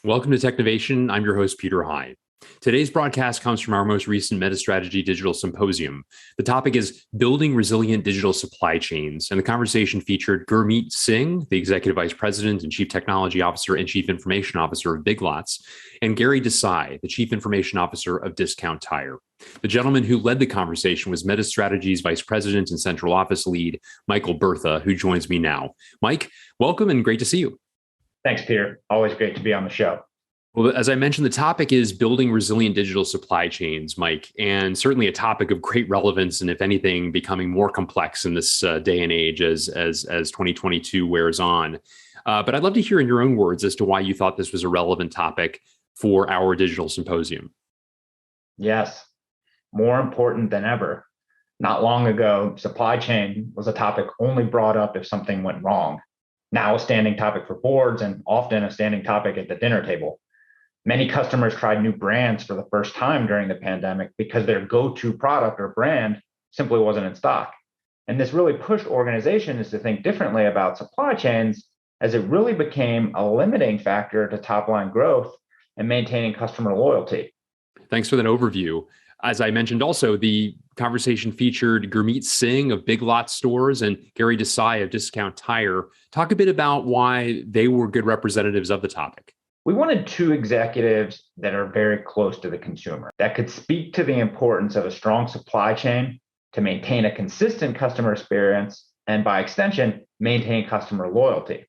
Welcome to Technovation. I'm your host, Peter High. Today's broadcast comes from our most recent MetaStrategy Digital Symposium. The topic is Building Resilient Digital Supply Chains, and the conversation featured Gurmeet Singh, the Executive Vice President and Chief Technology Officer and Chief Information Officer of Big Lots, and Gary Desai, the Chief Information Officer of Discount Tire. The gentleman who led the conversation was MetaStrategy's Vice President and Central Office Lead, Michael Bertha, who joins me now. Mike, welcome and great to see you. Thanks, Peter. Always great to be on the show. Well, as I mentioned, the topic is building resilient digital supply chains, Mike, and certainly a topic of great relevance, and if anything, becoming more complex in this day and age as 2022 wears on. But I'd love to hear in your own words as to why you thought this was a relevant topic for our digital symposium. Yes, more important than ever. Not long ago, supply chain was a topic only brought up if something went wrong. Now a standing topic for boards and often a standing topic at the dinner table. Many customers tried new brands for the first time during the pandemic because their go-to product or brand simply wasn't in stock. And this really pushed organizations to think differently about supply chains, as it really became a limiting factor to top-line growth and maintaining customer loyalty. Thanks for that overview. As I mentioned also, the conversation featured Gurmeet Singh of Big Lots stores and Gary Desai of Discount Tire. Talk a bit about why they were good representatives of the topic. We wanted two executives that are very close to the consumer, that could speak to the importance of a strong supply chain to maintain a consistent customer experience and, by extension, maintain customer loyalty.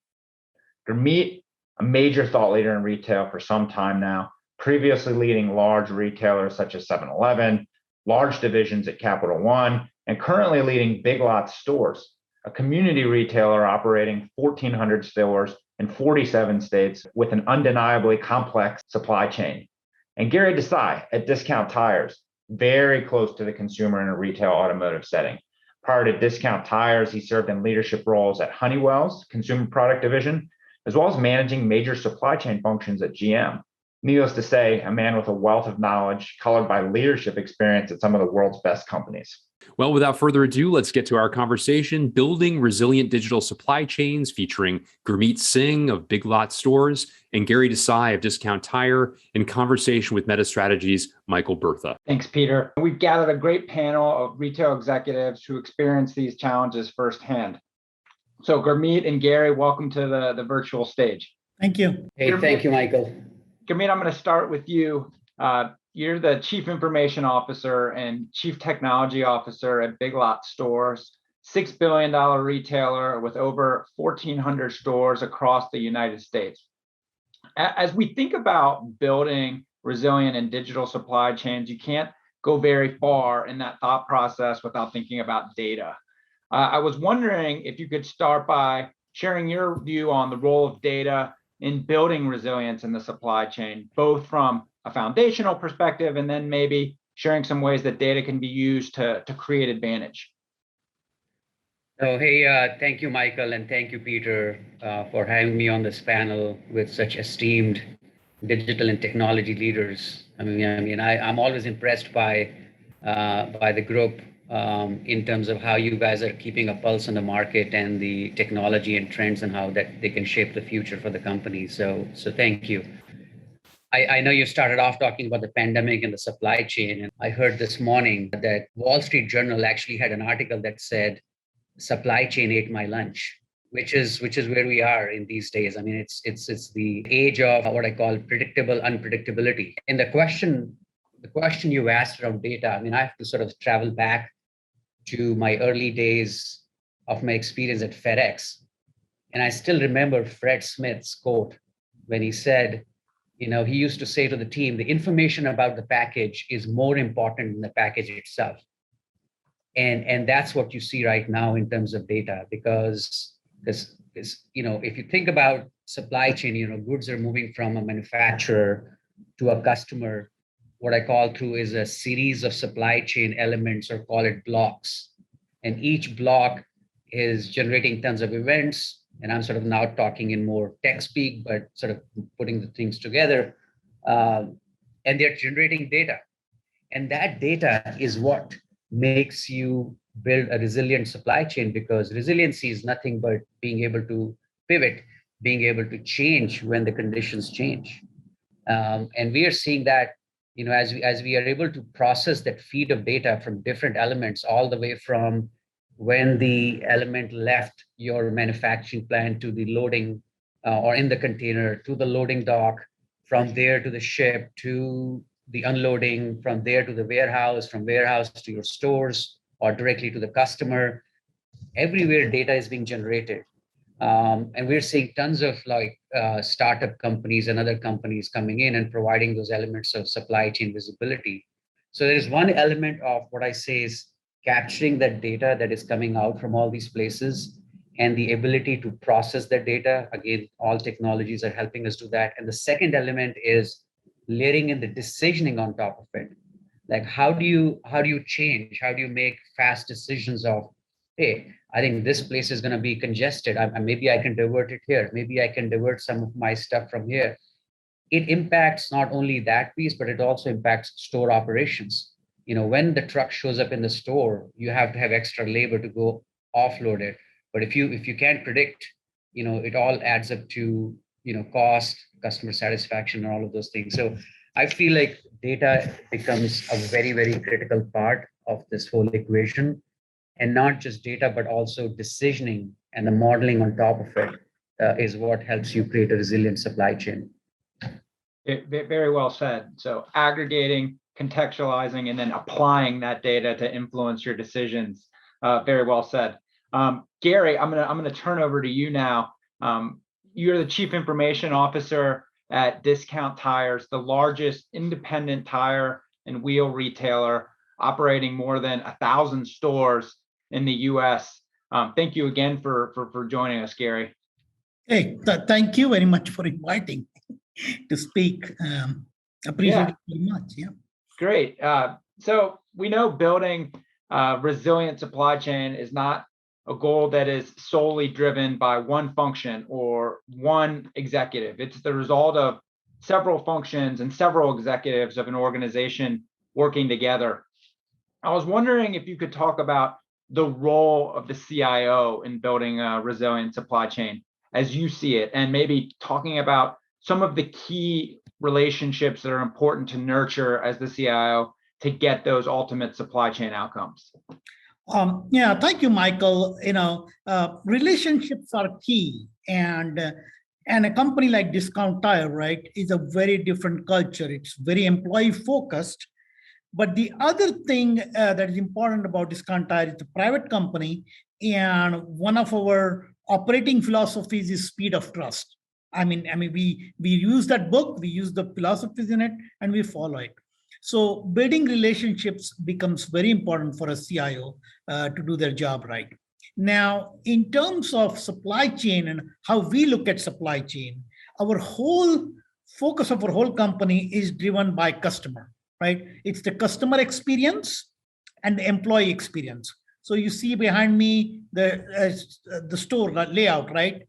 Gurmeet, a major thought leader in retail for some time now, previously leading large retailers such as 7-Eleven, large divisions at Capital One, and currently leading Big Lots stores, a community retailer operating 1,400 stores in 47 states with an undeniably complex supply chain. And Gary Desai at Discount Tires, very close to the consumer in a retail automotive setting. Prior to Discount Tires, he served in leadership roles at Honeywell's consumer product division, as well as managing major supply chain functions at GM. Needless to say, a man with a wealth of knowledge colored by leadership experience at some of the world's best companies. Well, without further ado, let's get to our conversation, Building Resilient Digital Supply Chains, featuring Gurmeet Singh of Big Lots stores and Gary Desai of Discount Tire, in conversation with MetaStrategy's Michael Bertha. Thanks, Peter. We've gathered a great panel of retail executives who experience these challenges firsthand. So Gurmeet and Gary, welcome to the virtual stage. Thank you. Hey, thank you, Michael. Gurmeet, I'm going to start with you. You're the Chief Information Officer and Chief Technology Officer at Big Lots stores, $6 billion retailer with over 1,400 stores across the United States. As we think about building resilient and digital supply chains, you can't go very far in that thought process without thinking about data. I was wondering if you could start by sharing your view on the role of data in building resilience in the supply chain, both from a foundational perspective and then maybe sharing some ways that data can be used to create advantage. Oh, hey, thank you, Michael, and thank you, Peter, for having me on this panel with such esteemed digital and technology leaders. I'm always impressed by the group in terms of how you guys are keeping a pulse on the market and the technology and trends and how that they can shape the future for the company. So thank you. I know you started off talking about the pandemic and the supply chain, and I heard this morning that Wall Street Journal actually had an article that said, "Supply chain ate my lunch," which is where we are in these days. I mean, it's the age of what I call predictable unpredictability. And the question you asked around data, I mean, I have to sort of travel back to my early days of my experience at FedEx. And I still remember Fred Smith's quote when he said, he used to say to the team, the information about the package is more important than the package itself. And that's what you see right now in terms of data, because if you think about supply chain, goods are moving from a manufacturer to a customer. What I call through is a series of supply chain elements, or call it blocks. And each block is generating tons of events. And I'm sort of now talking in more tech speak, but sort of putting the things together. And they're generating data. And that data is what makes you build a resilient supply chain, because resiliency is nothing but being able to pivot, being able to change when the conditions change. And we are seeing that, as we are able to process that feed of data from different elements, all the way from when the element left your manufacturing plant to the loading or in the container to the loading dock, from there to the ship to the unloading, from there to the warehouse, from warehouse to your stores or directly to the customer. Everywhere data is being generated. And we're seeing tons of startup companies and other companies coming in and providing those elements of supply chain visibility. So there's one element of what I say is capturing that data that is coming out from all these places and the ability to process that data. Again, all technologies are helping us do that. And the second element is layering in the decisioning on top of it. Like how do you change? How do you make fast decisions of, hey, I think this place is going to be congested. Maybe I can divert it here. Maybe I can divert some of my stuff from here. It impacts not only that piece, but it also impacts store operations. When the truck shows up in the store, you have to have extra labor to go offload it. But if you can't predict, it all adds up to, cost, customer satisfaction, and all of those things. So I feel like data becomes a very, very critical part of this whole equation. And not just data, but also decisioning and the modeling on top of it is what helps you create a resilient supply chain. Very well said. So aggregating, contextualizing, and then applying that data to influence your decisions. Very well said. Gary, I'm gonna turn over to you now. You're the Chief Information Officer at Discount Tires, the largest independent tire and wheel retailer, operating more than 1,000 stores in the U.S. Thank you again for joining us, Gary. Hey, thank you very much for inviting to speak. Appreciate it very much. Yeah. Great. So we know building a resilient supply chain is not a goal that is solely driven by one function or one executive. It's the result of several functions and several executives of an organization working together. I was wondering if you could talk about the role of the CIO in building a resilient supply chain as you see it, and maybe talking about some of the key relationships that are important to nurture as the CIO to get those ultimate supply chain outcomes. Yeah, thank you, Michael. Relationships are key, and a company like Discount Tire, right, is a very different culture. It's very employee focused. But the other thing that is important about Discount Tire is a private company, and one of our operating philosophies is speed of trust. We use that book, we use the philosophies in it, and we follow it. So building relationships becomes very important for a CIO to do their job right. Now, in terms of supply chain and how we look at supply chain, our whole focus of our whole company is driven by customer. Right? It's the customer experience and the employee experience. So you see behind me the store layout, right?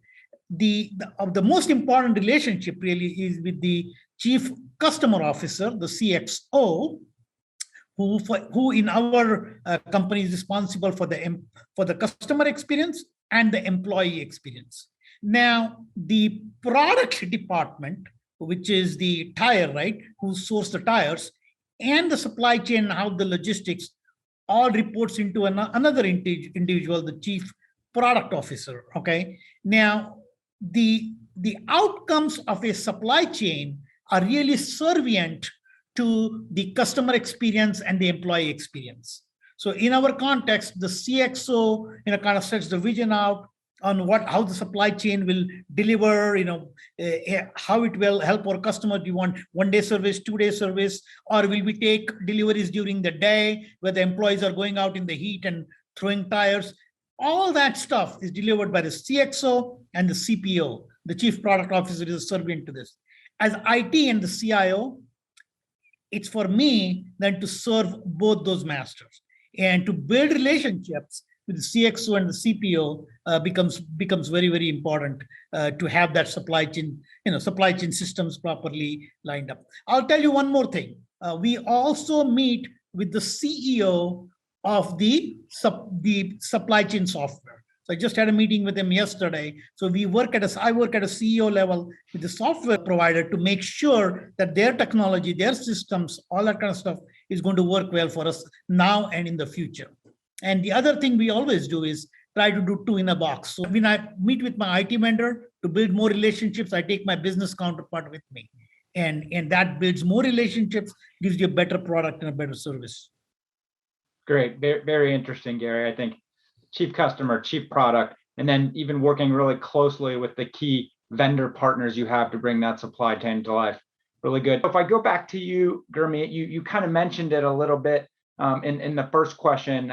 The most important relationship really is with the Chief Customer Officer, the CXO, who in our company is responsible for the customer experience and the employee experience. Now, the product department, which is the tire, right, who source the tires, and the supply chain, how the logistics all reports into another individual, the Chief Product Officer. Okay. Now, the outcomes of a supply chain are really servient to the customer experience and the employee experience. So in our context, the CXO kind of sets the vision out on how the supply chain will deliver, how it will help our customer. Do you want 1-day service, 2-day service, or will we take deliveries during the day where the employees are going out in the heat and throwing tires? All that stuff is delivered by the CXO and the CPO. The Chief Product Officer is serving to this. As IT and the CIO, it's for me then to serve both those masters and to build relationships with the CXO and the CPO becomes very, very important to have that supply chain systems properly lined up. I'll tell you one more thing. We also meet with the CEO of the supply chain software. So I just had a meeting with him yesterday. So I work at a CEO level with the software provider to make sure that their technology, their systems, all that kind of stuff is going to work well for us now and in the future. And the other thing we always do is try to do two in a box. So when I meet with my IT vendor to build more relationships, I take my business counterpart with me. And that builds more relationships, gives you a better product and a better service. Great. Very, very interesting, Gary. I think chief customer, chief product, and then even working really closely with the key vendor partners you have to bring that supply chain to life. Really good. If I go back to you, Gurmeet, you kind of mentioned it a little bit in the first question,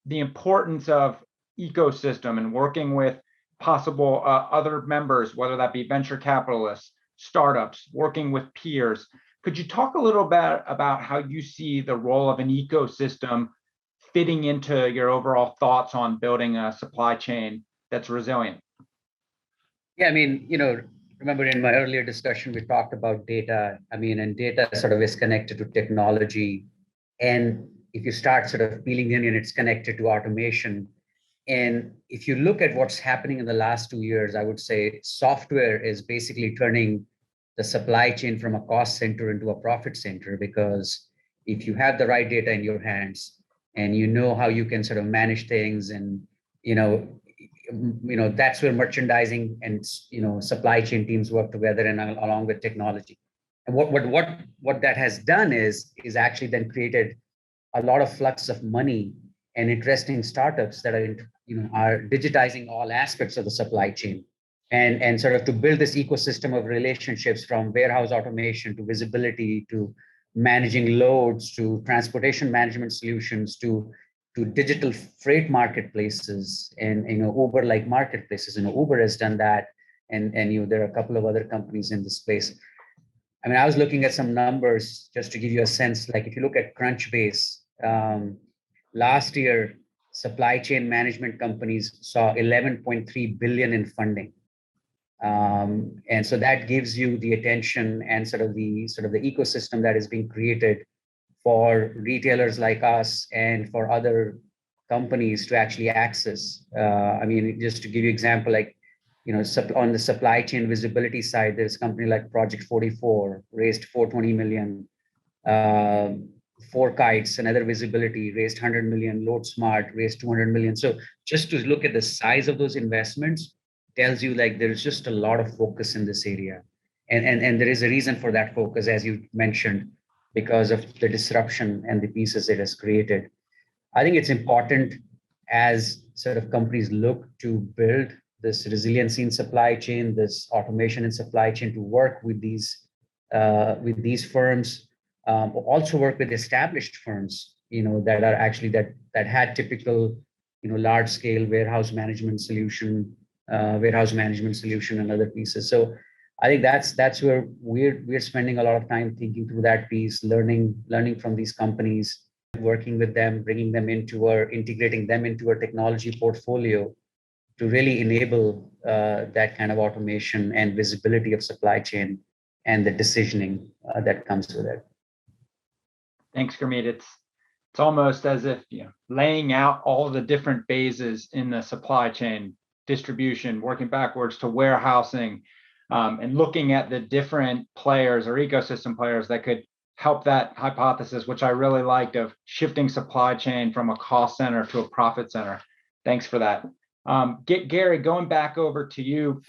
the importance of ecosystem and working with possible other members, whether that be venture capitalists, startups, working with peers. Could you talk a little bit about how you see the role of an ecosystem fitting into your overall thoughts on building a supply chain that's resilient? Yeah, I mean, remember in my earlier discussion, we talked about data. I mean, and data sort of is connected to technology. And if you start sort of peeling the onion, it's connected to automation. And if you look at what's happening in the last 2 years, I would say software is basically turning the supply chain from a cost center into a profit center, because if you have the right data in your hands and you know how you can sort of manage things, and that's where merchandising and supply chain teams work together and along with technology. And what that has done is actually then created a lot of flux of money and interesting startups that are digitizing all aspects of the supply chain, and sort of to build this ecosystem of relationships, from warehouse automation to visibility to managing loads to transportation management solutions to digital freight marketplaces and Uber-like marketplaces. Uber has done that, and there are a couple of other companies in this space. I mean, I was looking at some numbers just to give you a sense. Like if you look at Crunchbase, last year, supply chain management companies saw 11.3 billion in funding. And so that gives you the attention and sort of the ecosystem that is being created for retailers like us and for other companies to actually access. I mean, just to give you an example, like, on the supply chain visibility side, there's a company like Project 44, raised 420 million. Four Kites, another visibility, raised 100 million. LoadSmart raised 200 million. So just to look at the size of those investments tells you like there's just a lot of focus in this area. And there is a reason for that focus, as you mentioned, because of the disruption and the pieces it has created. I think it's important as sort of companies look to build this resiliency in supply chain, this automation in supply chain, to work with these firms, also work with established firms, that are actually that had typical, large scale warehouse management solution and other pieces. So I think that's where we're spending a lot of time thinking through that piece, learning from these companies, working with them, integrating them into our technology portfolio to really enable that kind of automation and visibility of supply chain and the decisioning that comes with it. Thanks, Gurmeet. It's almost as if laying out all the different phases in the supply chain, distribution, working backwards to warehousing, and looking at the different players or ecosystem players that could help that hypothesis, which I really liked, of shifting supply chain from a cost center to a profit center. Thanks for that. Gary, going back over to you,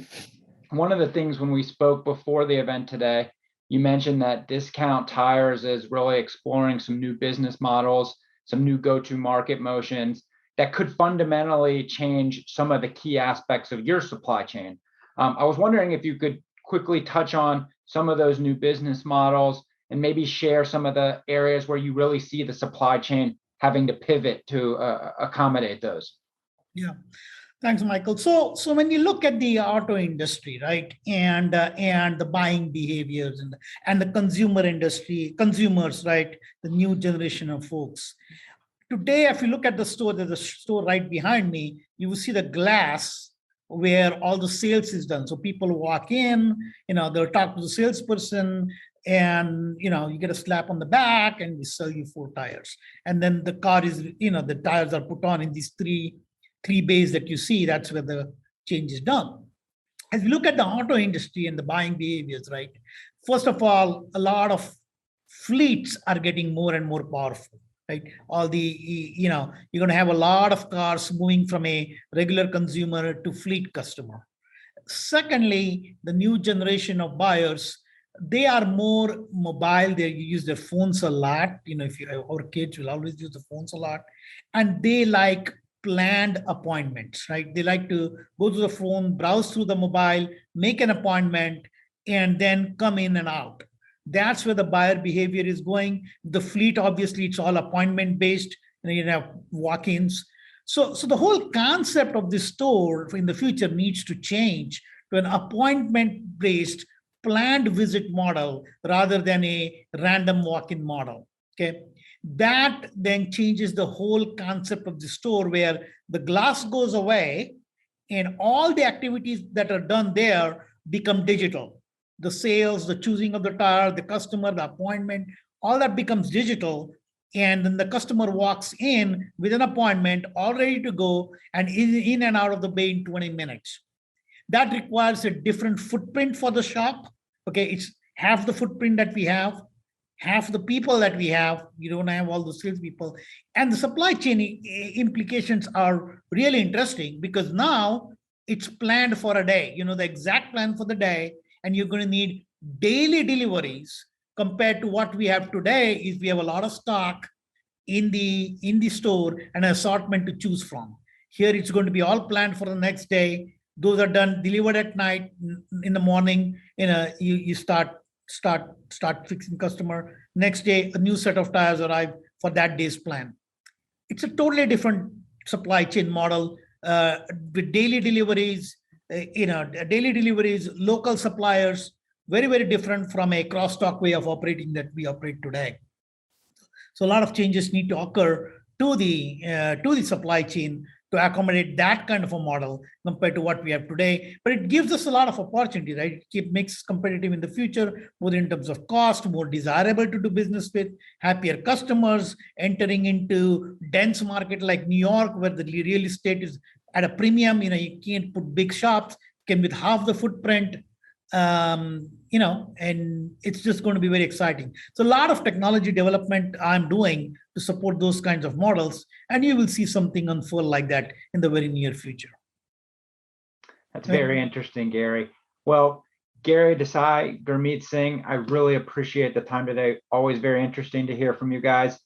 one of the things when we spoke before the event today, you mentioned that Discount Tires is really exploring some new business models, some new go-to-market motions that could fundamentally change some of the key aspects of your supply chain. I was wondering if you could quickly touch on some of those new business models and maybe share some of the areas where you really see the supply chain having to pivot to accommodate those. Yeah. Thanks, Michael. So when you look at the auto industry, right, and the buying behaviors and the consumer industry, consumers, right, the new generation of folks. Today, if you look at the store, there's a store right behind me, you will see the glass where all the sales is done. So people walk in, they'll talk to the salesperson, and you get a slap on the back, and we sell you 4 tires. And then the car is, the tires are put on in these 3 three bays that you see, that's where the change is done. As we look at the auto industry and the buying behaviors, right? First of all, a lot of fleets are getting more and more powerful, right? All the, you're going to have a lot of cars moving from a regular consumer to fleet customer. Secondly, the new generation of buyers, they are more mobile. They use their phones a lot. If you our kids will always use the phones a lot, and they like planned appointments, right? They like to go to the phone, browse through the mobile, make an appointment, and then come in and out. That's where the buyer behavior is going. The fleet, obviously, it's all appointment based. You have walk-ins. So the whole concept of this store in the future needs to change to an appointment-based planned visit model rather than a random walk-in model. Okay, that then changes the whole concept of the store, where the glass goes away and all the activities that are done there become digital. The sales, the choosing of the tire, the customer, the appointment, all that becomes digital. And then the customer walks in with an appointment all ready to go and in and out of the bay in 20 minutes. That requires a different footprint for the shop. Okay, it's half the footprint that we have, half the people that we have. You don't have all the salespeople. And the supply chain implications are really interesting, because now it's planned for a day, the exact plan for the day, and you're going to need daily deliveries. Compared to what we have today is we have a lot of stock in the store and an assortment to choose from. Here it's going to be all planned for the next day. Those are done, delivered at night. In the morning, you start fixing customer. Next day, a new set of tires arrive for that day's plan. It's a totally different supply chain model with daily deliveries. Local suppliers, very, very different from a cross-stock way of operating that we operate today. So a lot of changes need to occur to the supply chain to accommodate that kind of a model compared to what we have today. But it gives us a lot of opportunity, right? It makes us competitive in the future, both in terms of cost, more desirable to do business with, happier customers, entering into dense market like New York, where the real estate is at a premium. You can't put big shops, can with half the footprint, and it's just going to be very exciting. So a lot of technology development I'm doing to support those kinds of models, and you will see something unfold like that in the very near future. That's very interesting, Gary. Well, Gary, Desai, Gurmeet, Singh, I really appreciate the time today. Always very interesting to hear from you guys.